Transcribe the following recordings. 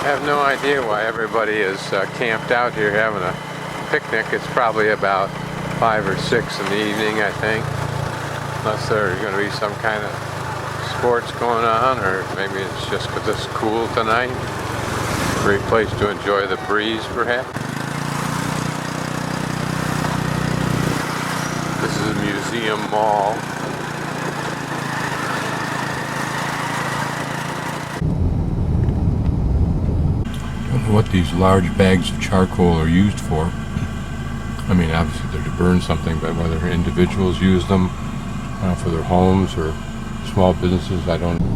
I have no idea why everybody is camped out here having a picnic. It's probably about 5 or 6 in the evening, I think. Unless there's going to be some kind of sports going on, or maybe it's just because it's cool tonight. Great place to enjoy the breeze, perhaps. This is a museum mall. What these large bags of charcoal are used for. I mean, obviously they're to burn something, but whether individuals use them for their homes or small businesses, I don't know.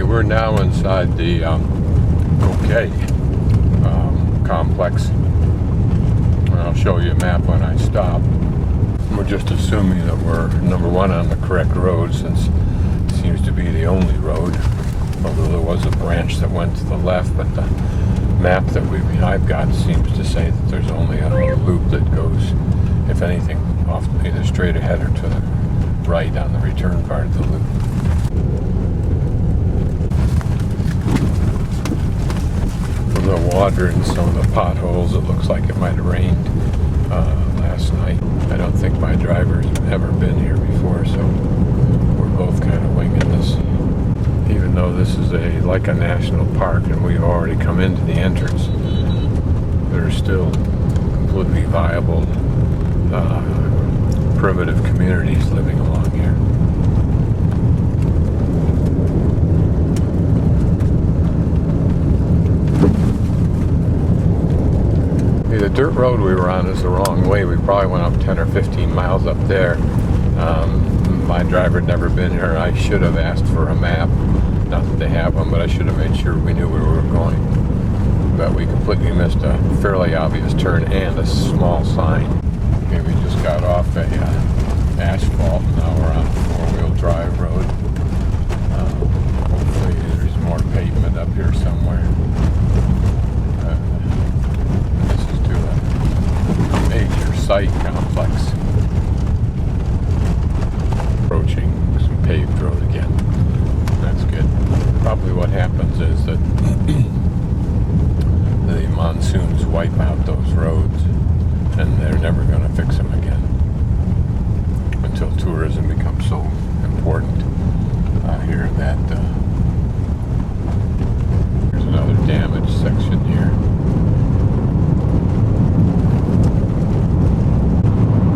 We're now inside the Ko Ker complex. I'll show you a map when I stop. We're just assuming that we're, number one, on the correct road, since it seems to be the only road, although there was a branch that went to the left, but the map that I've got seems to say that there's only a loop that goes, if anything, off either straight ahead or to the right on the return part of the loop. The water in some of the potholes, it looks like it might have rained last night. I don't think my driver's ever been here before, so we're both kind of winging this. Even though this is like a national park and we've already come into the entrance, there are still completely viable primitive communities living along here. The dirt road we were on is the wrong way. We probably went up 10 or 15 miles up there. My driver had never been here. I should have asked for a map. Not that they have one, but I should have made sure we knew where we were going. But we completely missed a fairly obvious turn and a small sign. Okay, we just got off a asphalt. Now we're on a four-wheel drive road. Hopefully there's more pavement up here somewhere. Major site complex. Approaching some paved road again. That's good. Probably what happens is that the monsoons wipe out those roads and they're never going to fix them again until tourism becomes so important here that there's another damaged section here.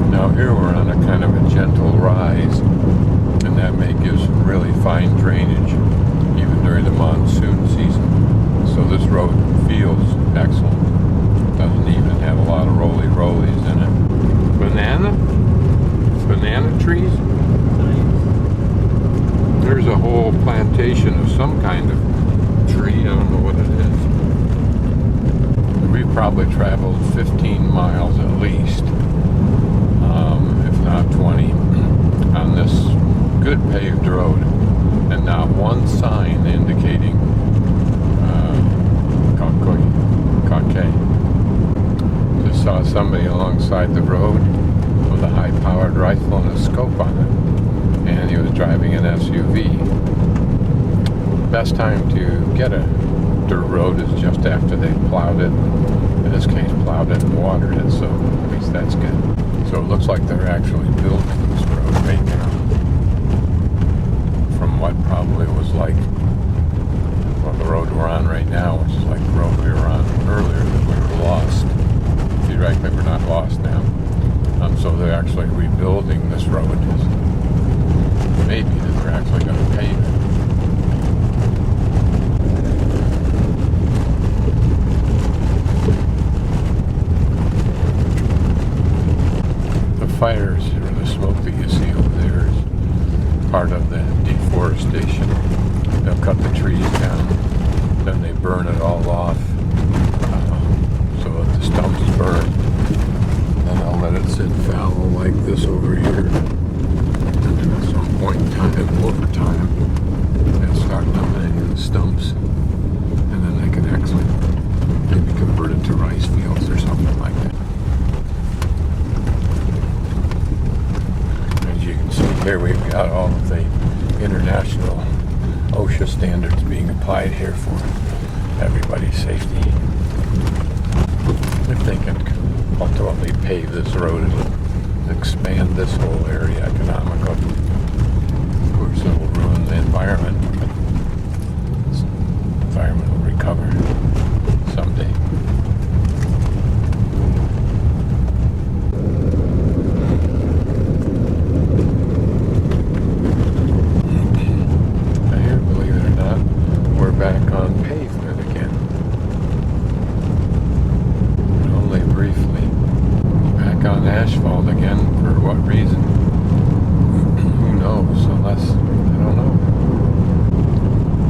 Now here we're on a kind of a gentle rise, and that may give some really fine drainage even during the monsoon season. So this road feels excellent. Doesn't even have a lot of roly-rollies in it. Banana trees? There's a whole plantation of some kind of tree. I don't know what it is. We've probably traveled 15 miles at least. If not 20, on this good paved road, and not one sign indicating Ko Ker. Just saw somebody alongside the road with a high-powered rifle and a scope on it, and he was driving an SUV. Best time to get a dirt road is just after they plowed it. In this case, plowed it and watered it, so at least that's good. So it looks like they're actually building this road right now. From what probably was like, well, the road we're on right now, which is like the road we were on earlier, that we were lost. Theoretically, we're not lost now. So they're actually rebuilding this road. Maybe that they're actually going to pave it. Fires, or the smoke that you see over there, is part of the deforestation. They'll cut the trees down, then they burn it all off so that the stumps burn. Then they'll let it sit fallow like this over here. stumps, and then they can actually maybe convert it to rice fields or something like that. As you can see here, we've got all of the international OSHA standards being applied here for everybody's safety. If they can ultimately pave this road, it'll expand this whole area economically. Of course, it will ruin the environment, but the environment will recover someday. Here, believe it or not, we're back on pavement again. But only briefly. Back on asphalt again. For what reason? Who knows? Unless, I don't know.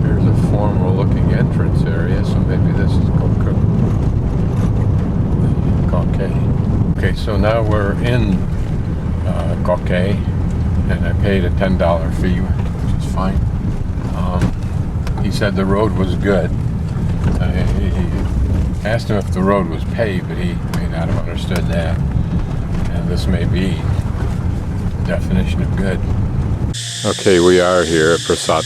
Here's a formal looking entrance area, so maybe this is Ko Ker. Okay, so now we're in Ko Ker, and I paid a $10 fee, which is fine. He said the road was good. He asked him if the road was paved, but he may not have understood that. And this may be the definition of good. Okay, we are here at Prasat.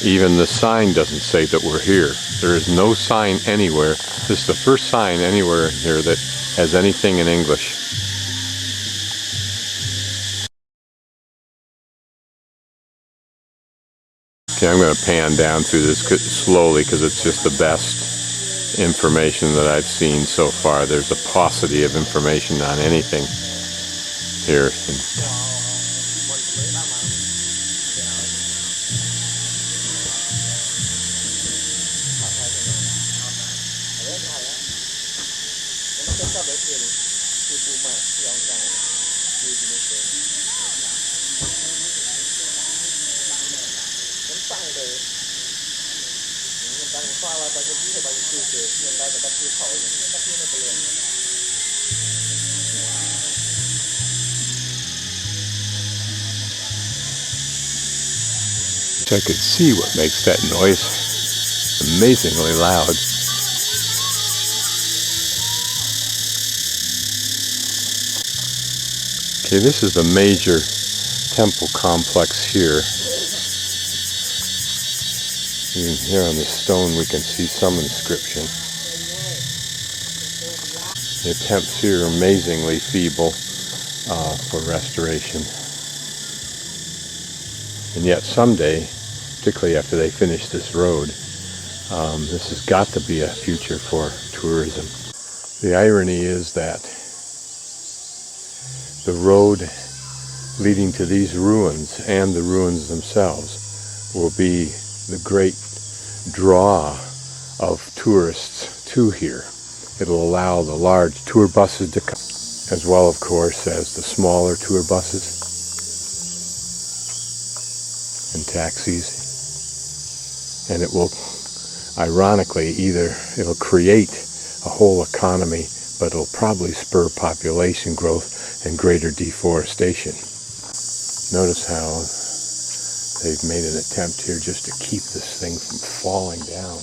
Even the sign doesn't say that we're here. There is no sign anywhere. This is the first sign anywhere here that has anything in English. Okay, I'm going to pan down through this slowly because it's just the best information that I've seen so far. There's a paucity of information on anything here. I could see what makes that noise. Amazingly loud. Okay, this is the major temple complex here. Even here on the stone we can see some inscription. The attempts here are amazingly feeble for restoration. And yet someday, particularly after they finish this road, this has got to be a future for tourism. The irony is that the road leading to these ruins and the ruins themselves will be the great draw of tourists to here. It'll allow the large tour buses to come, as well, of course, as the smaller tour buses and taxis. And it will, ironically, it'll create a whole economy, but it'll probably spur population growth and greater deforestation. Notice how they've made an attempt here just to keep this thing from falling down.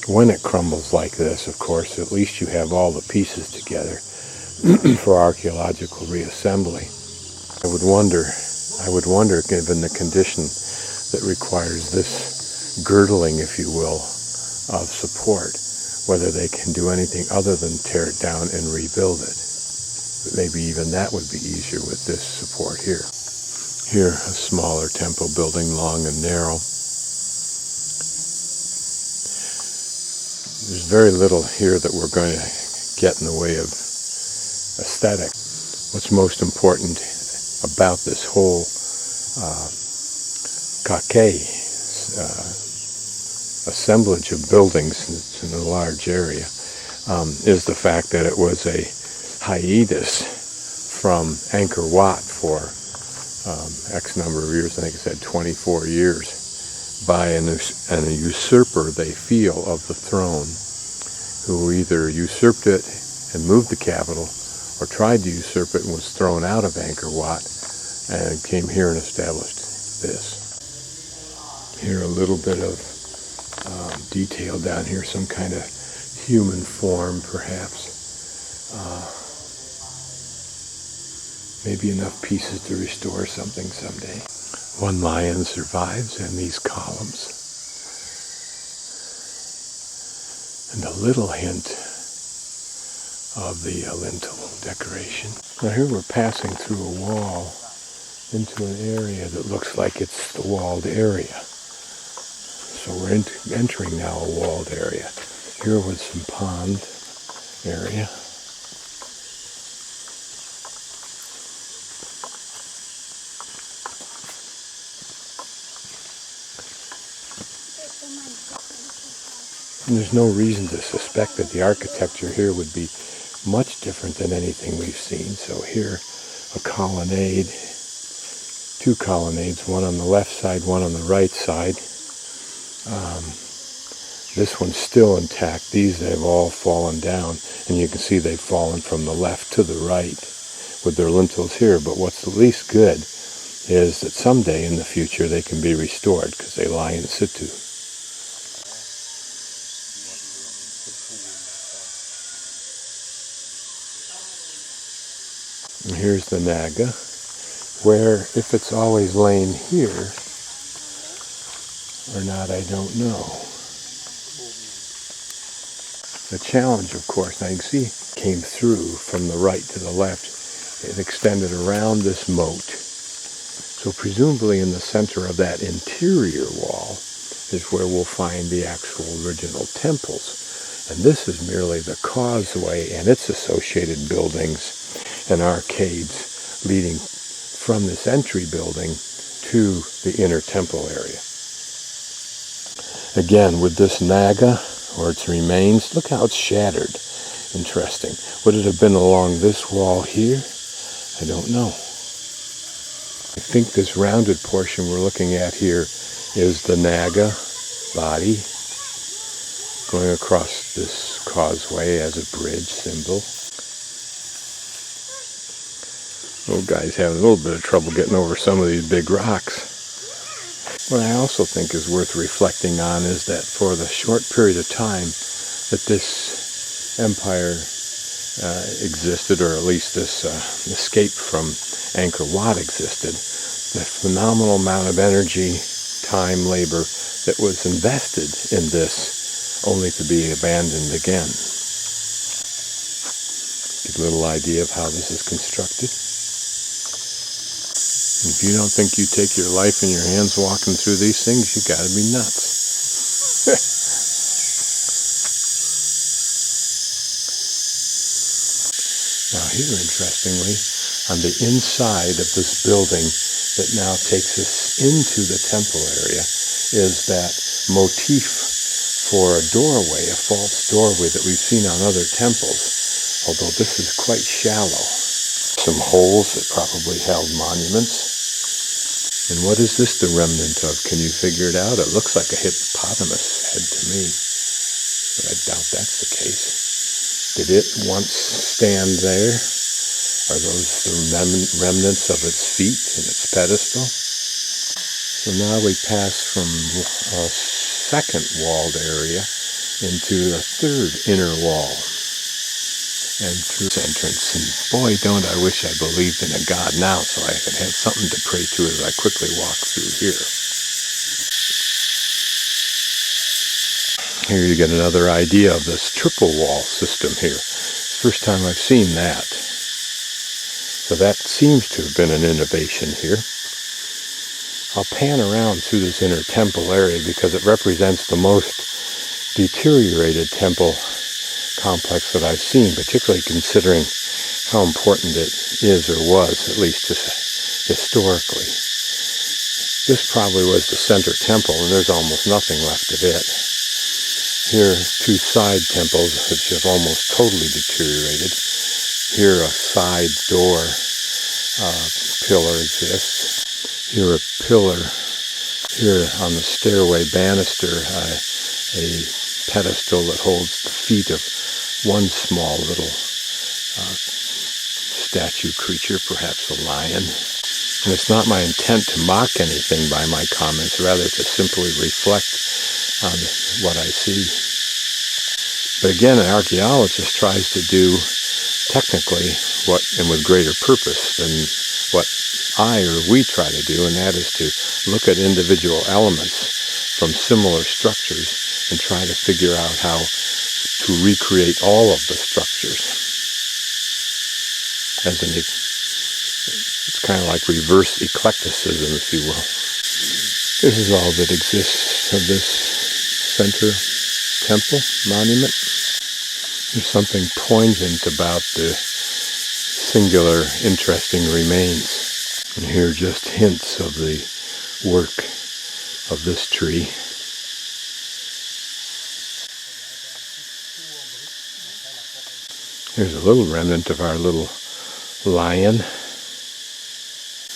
When it crumbles like this, of course, at least you have all the pieces together for archaeological reassembly. I would wonder, given the condition that requires this girdling, if you will, of support, whether they can do anything other than tear it down and rebuild it. But maybe even that would be easier with this support here. Here, a smaller temple building, long and narrow. There's very little here that we're going to get in the way of aesthetic. What's most important about this whole Ko Ker assemblage of buildings, it's in a large area, is the fact that it was a hiatus from Angkor Wat for X number of years, I think it said 24 years, by a usurper, they feel, of the throne, who either usurped it and moved the capital, or tried to usurp it and was thrown out of Angkor Wat and came here and established this. Here a little bit of detail down here, some kind of human form perhaps. Maybe enough pieces to restore something someday. One lion survives in these columns. And a little hint of the lintel decoration. Now here we're passing through a wall into an area that looks like it's the walled area. So we're entering now a walled area. Here was some pond area. And there's no reason to suspect that the architecture here would be much different than anything we've seen. So here, a colonnade, two colonnades, one on the left side, one on the right side. This one's still intact. These have all fallen down, and you can see they've fallen from the left to the right with their lintels here. But what's the least good is that someday in the future they can be restored because they lie in situ. And here's the Naga, where if it's always lain here or not, I don't know. The challenge, of course, now you can see, came through from the right to the left. It extended around this moat. So presumably in the center of that interior wall is where we'll find the actual original temples. And this is merely the causeway and its associated buildings and arcades leading from this entry building to the inner temple area. Again, with this Naga, or its remains, look how it's shattered. Interesting. Would it have been along this wall here? I don't know. I think this rounded portion we're looking at here is the Naga body going across this causeway as a bridge symbol. Little guy's having a little bit of trouble getting over some of these big rocks. What I also think is worth reflecting on is that for the short period of time that this empire existed, or at least this escape from Angkor Wat existed, the phenomenal amount of energy, time, labor that was invested in this only to be abandoned again. Get a little idea of how this is constructed. If you don't think you take your life in your hands walking through these things, you gotta be nuts. Now here, interestingly, on the inside of this building that now takes us into the temple area is that motif for a doorway, a false doorway that we've seen on other temples, although this is quite shallow. Some holes that probably held monuments. And what is this the remnant of? Can you figure it out? It looks like a hippopotamus head to me, but I doubt that's the case. Did it once stand there? Are those the remnants of its feet and its pedestal? So now we pass from a second walled area into a third inner wall. And through this entrance, and boy, don't I wish I believed in a God now so I could have something to pray to as I quickly walk through here. Here you get another idea of this triple wall system here. First time I've seen that. So that seems to have been an innovation here. I'll pan around through this inner temple area because it represents the most deteriorated temple complex that I've seen, particularly considering how important it is or was, at least historically. This probably was the center temple, and there's almost nothing left of it. Here, two side temples which have almost totally deteriorated. Here, a side door pillar exists. Here, a pillar. Here, on the stairway banister, a pedestal that holds the feet of one small little statue creature, perhaps a lion. And it's not my intent to mock anything by my comments, rather to simply reflect on what I see. But again, an archaeologist tries to do technically what, and with greater purpose than what I or we try to do, and that is to look at individual elements from similar structures and try to figure out how to recreate all of the structures. It's kind of like reverse eclecticism, if you will. This is all that exists of this center temple monument. There's something poignant about the singular, interesting remains. And here are just hints of the work of this tree. Here's a little remnant of our little lion.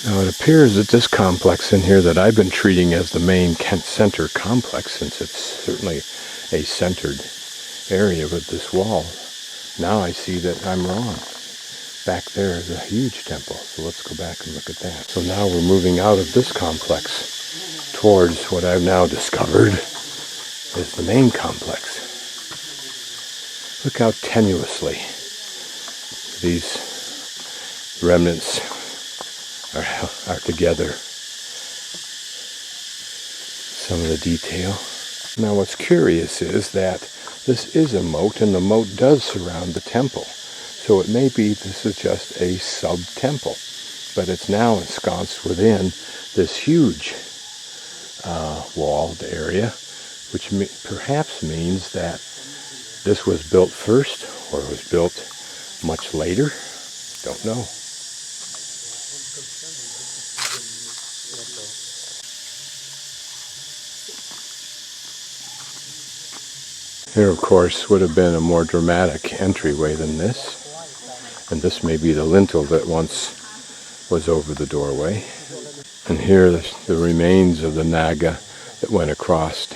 Now it appears that this complex in here that I've been treating as the main center complex, since it's certainly a centered area with this wall, now I see that I'm wrong. Back there is a huge temple, so let's go back and look at that. So now we're moving out of this complex towards what I've now discovered is the main complex. Look how tenuously these remnants are together. Some of the detail. Now what's curious is that this is a moat, and the moat does surround the temple. So it may be this is just a sub-temple, but it's now ensconced within this huge walled area, which perhaps means that this was built first or was built much later. Don't know. Here, of course, would have been a more dramatic entryway than this. And this may be the lintel that once was over the doorway. And here the remains of the Naga that went across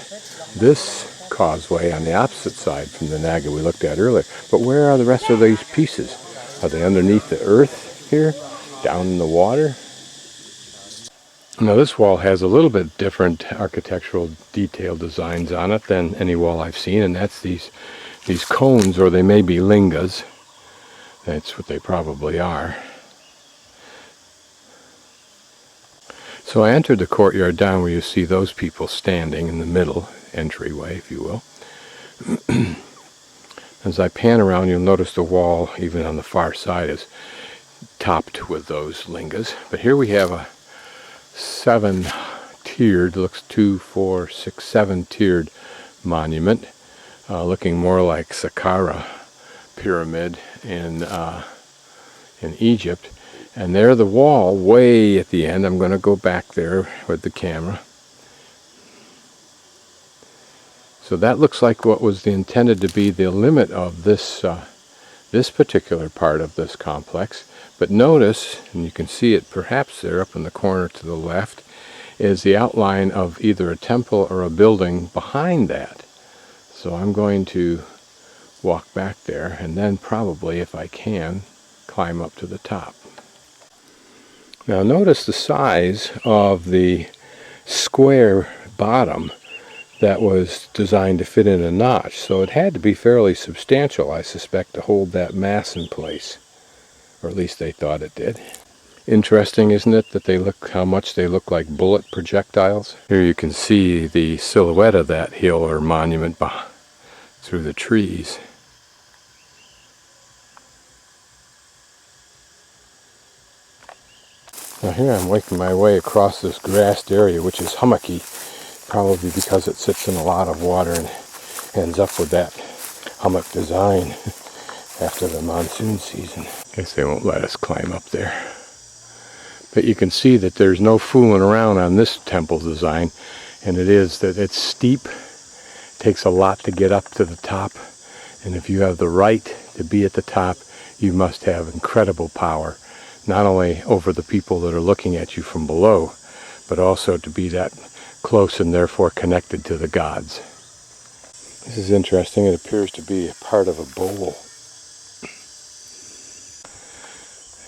this causeway on the opposite side from the Naga we looked at earlier. But where are the rest of these pieces? Are they underneath the earth here? Down in the water? Now this wall has a little bit different architectural detail designs on it than any wall I've seen, and that's these cones, or they may be lingas. That's what they probably are. So I entered the courtyard down where you see those people standing in the middle entryway, if you will. As I pan around, you'll notice the wall, even on the far side, is topped with those lingas. But here we have a 7-tiered, looks 2, 4, 6, 7-tiered monument, looking more like Saqqara pyramid in Egypt. And there the wall way at the end. I'm going to go back there with the camera. So that looks like what was intended to be the limit of this this particular part of this complex. But notice, and you can see it perhaps there up in the corner to the left, is the outline of either a temple or a building behind that. So I'm going to walk back there and then probably, if I can, climb up to the top. Now notice the size of the square bottom that was designed to fit in a notch. So it had to be fairly substantial, I suspect, to hold that mass in place. Or at least they thought it did. Interesting, isn't it, that they look, how much they look like bullet projectiles? Here you can see the silhouette of that hill or monument through the trees. Now here I'm making my way across this grassed area, which is hummocky, probably because it sits in a lot of water and ends up with that hummock design after the monsoon season. Guess they won't let us climb up there. But you can see that there's no fooling around on this temple design, and it is that it's steep, takes a lot to get up to the top, and if you have the right to be at the top, you must have incredible power, not only over the people that are looking at you from below, but also to be that close and therefore connected to the gods. This is interesting. It appears to be a part of a bowl.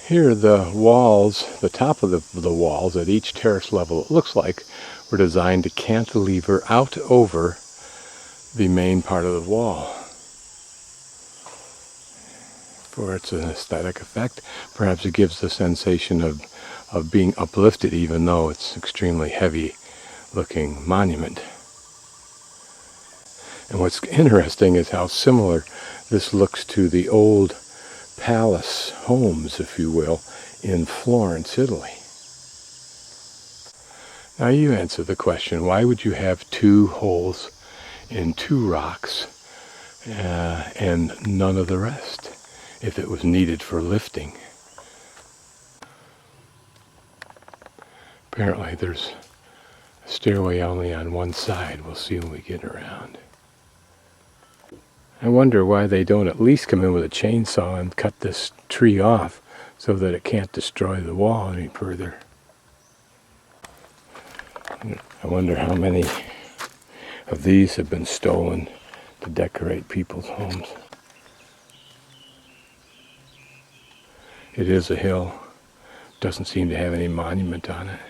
Here the walls, the top of the walls at each terrace level, it looks like, were designed to cantilever out over the main part of the wall. For its an aesthetic effect, perhaps it gives the sensation of being uplifted even though it's an extremely heavy looking monument. And what's interesting is how similar this looks to the old palace homes, if you will, in Florence, Italy. Now you answer the question, why would you have two holes in two rocks and none of the rest if it was needed for lifting? Apparently there's a stairway only on one side. We'll see when we get around. I wonder why they don't at least come in with a chainsaw and cut this tree off so that it can't destroy the wall any further. I wonder how many of these have been stolen to decorate people's homes. It is a hill. Doesn't seem to have any monument on it.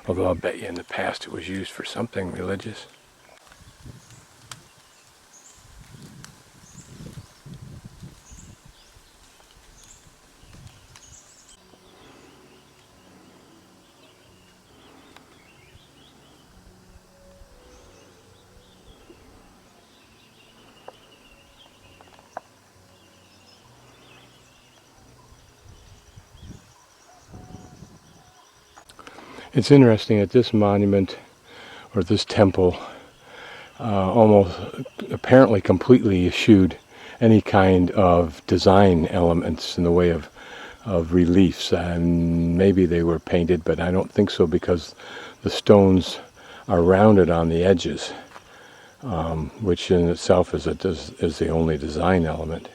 Although I'll bet you in the past it was used for something religious. It's interesting that this monument, or this temple, almost apparently completely eschewed any kind of design elements in the way of reliefs. And maybe they were painted, but I don't think so because the stones are rounded on the edges, which in itself is the only design element.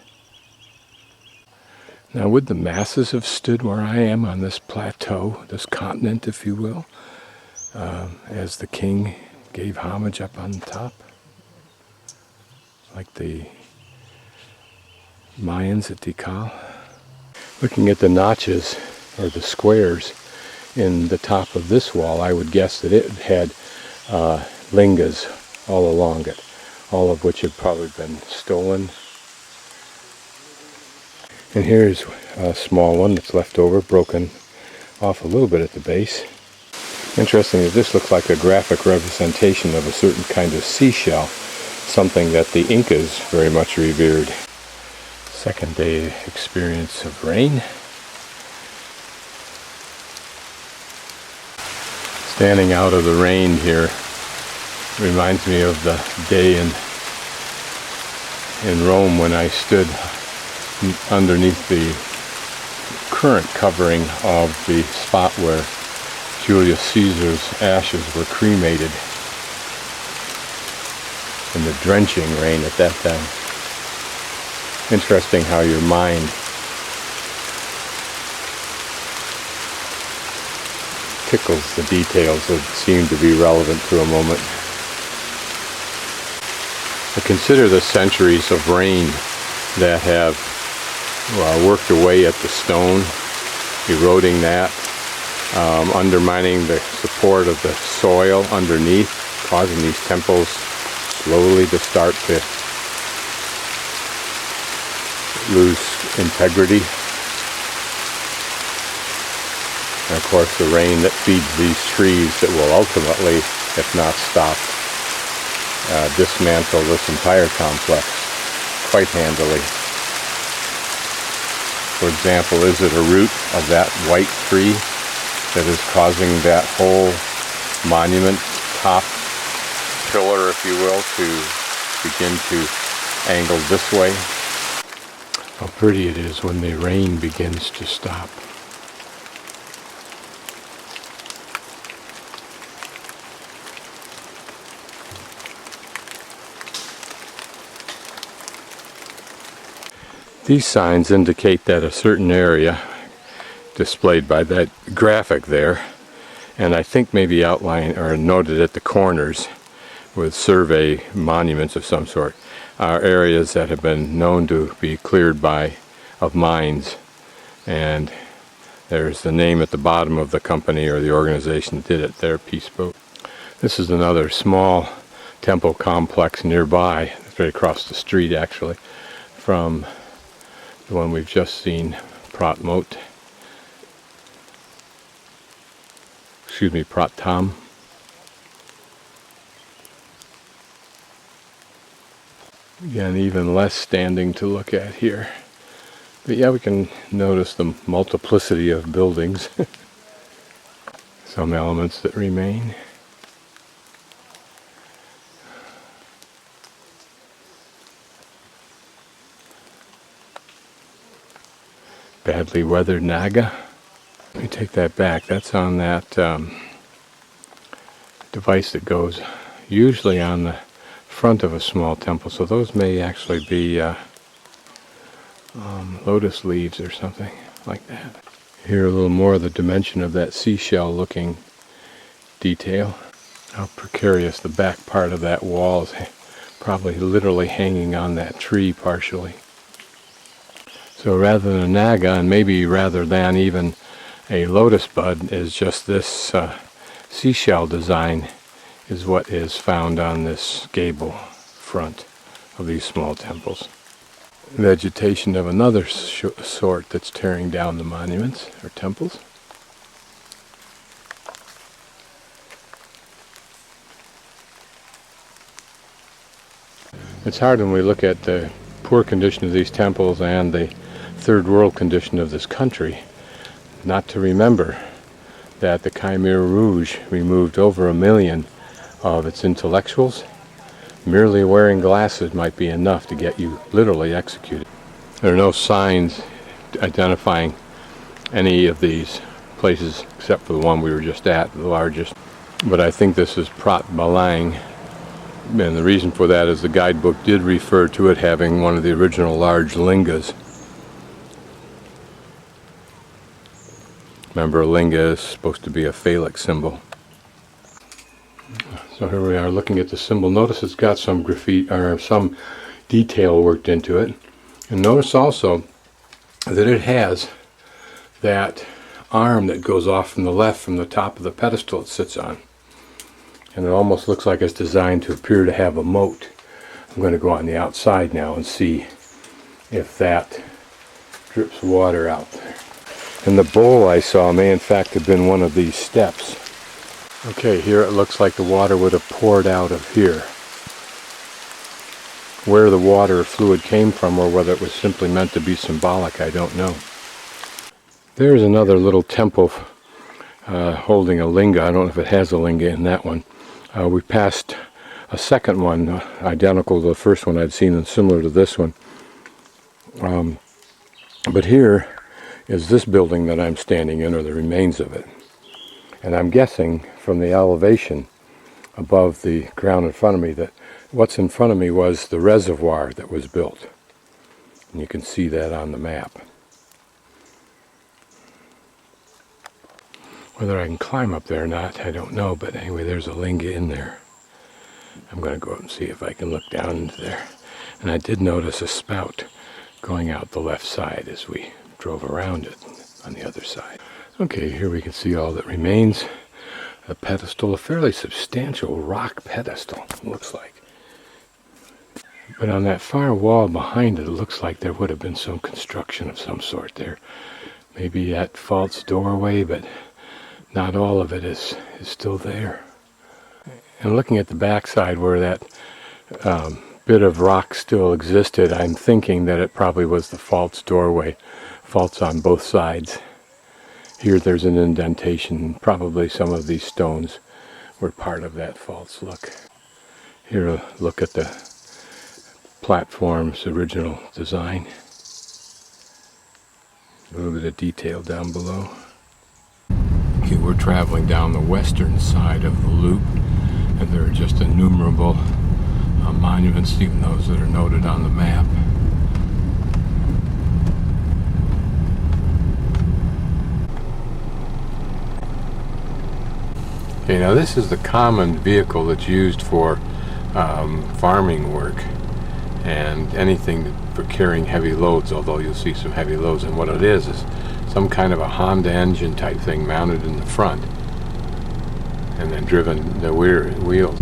Now, would the masses have stood where I am on this plateau, this continent, if you will, as the king gave homage up on top? Like the Mayans at Tikal? Looking at the notches, or the squares, in the top of this wall, I would guess that it had lingas all along it, all of which had probably been stolen. And here's a small one that's left over, broken off a little bit at the base. Interesting that this looks like a graphic representation of a certain kind of seashell, something that the Incas very much revered. Second day experience of rain. Standing out of the rain here reminds me of the day in Rome when I stood underneath the current covering of the spot where Julius Caesar's ashes were cremated in the drenching rain at that time. Interesting how your mind tickles the details that seem to be relevant to a moment. I consider the centuries of rain that have worked away at the stone, eroding that, undermining the support of the soil underneath, causing these temples slowly to start to lose integrity. And of course the rain that feeds these trees that will ultimately, if not stop, dismantle this entire complex quite handily. For example, is it a root of that white tree that is causing that whole monument top pillar, if you will, to begin to angle this way? How pretty it is when the rain begins to stop. These signs indicate that a certain area, displayed by that graphic there, and I think maybe outlined or noted at the corners with survey monuments of some sort, are areas that have been known to be cleared of mines, and There's the name at the bottom of the company or the organization that did it there, Peace Boat. This is another small temple complex nearby. It's right across the street, actually, from the one we've just seen, Prat Tam. Again, even less standing to look at here. But yeah, we can notice the multiplicity of buildings. Some elements that remain. Badly weathered Naga. Let me take that back. That's on that device that goes usually on the front of a small temple. So those may actually be lotus leaves or something like that. Here a little more of the dimension of that seashell looking detail. How precarious the back part of that wall is, probably literally hanging on that tree partially. So rather than a naga, and maybe rather than even a lotus bud, is just this seashell design is what is found on this gable front of these small temples. Vegetation of another sort that's tearing down the monuments or temples. It's hard when we look at the poor condition of these temples and the third world condition of this country not to remember that the Khmer Rouge removed over 1 million of its intellectuals. Merely wearing glasses might be enough to get you literally executed. There are no signs identifying any of these places except for the one we were just at, the largest. But I think this is Prat Balang, and the reason for that is the guidebook did refer to it having one of the original large lingas. Remember, a linga is supposed to be a phallic symbol. So here we are looking at the symbol. Notice it's got some graffiti or some detail worked into it. And notice also that it has that arm that goes off from the left from the top of the pedestal it sits on. And it almost looks like it's designed to appear to have a moat. I'm going to go on the outside now and see if that drips water out there. And the bowl I saw may in fact have been one of these steps. Okay, here it looks like the water would have poured out of here. Where the water or fluid came from, or whether it was simply meant to be symbolic, I don't know. There's another little temple holding a linga. I don't know if it has a linga in that one. We passed a second one, identical to the first one I'd seen and similar to this one. But here is this building that I'm standing in, or the remains of it. And I'm guessing from the elevation above the ground in front of me that what's in front of me was the reservoir that was built. And you can see that on the map. Whether I can climb up there or not, I don't know, but anyway, there's a linga in there. I'm going to go up and see if I can look down into there. And I did notice a spout going out the left side as we drove around it on the other side. Okay, here we can see all that remains. A pedestal, a fairly substantial rock pedestal, it looks like. But on that far wall behind it, it looks like there would have been some construction of some sort there. Maybe that false doorway, but not all of it is still there. And looking at the backside where that bit of rock still existed, I'm thinking that it probably was the false doorway. Faults on both sides. Here there's an indentation. Probably some of these stones were part of that false look. Here a look at the platform's original design. A little bit of detail down below. Okay, we're traveling down the western side of the loop, and there are just innumerable monuments, even those that are noted on the map. Okay, now this is the common vehicle that's used for farming work and anything for carrying heavy loads, although you'll see some heavy loads. And what it is some kind of a Honda engine type thing mounted in the front, and then driven the wheels.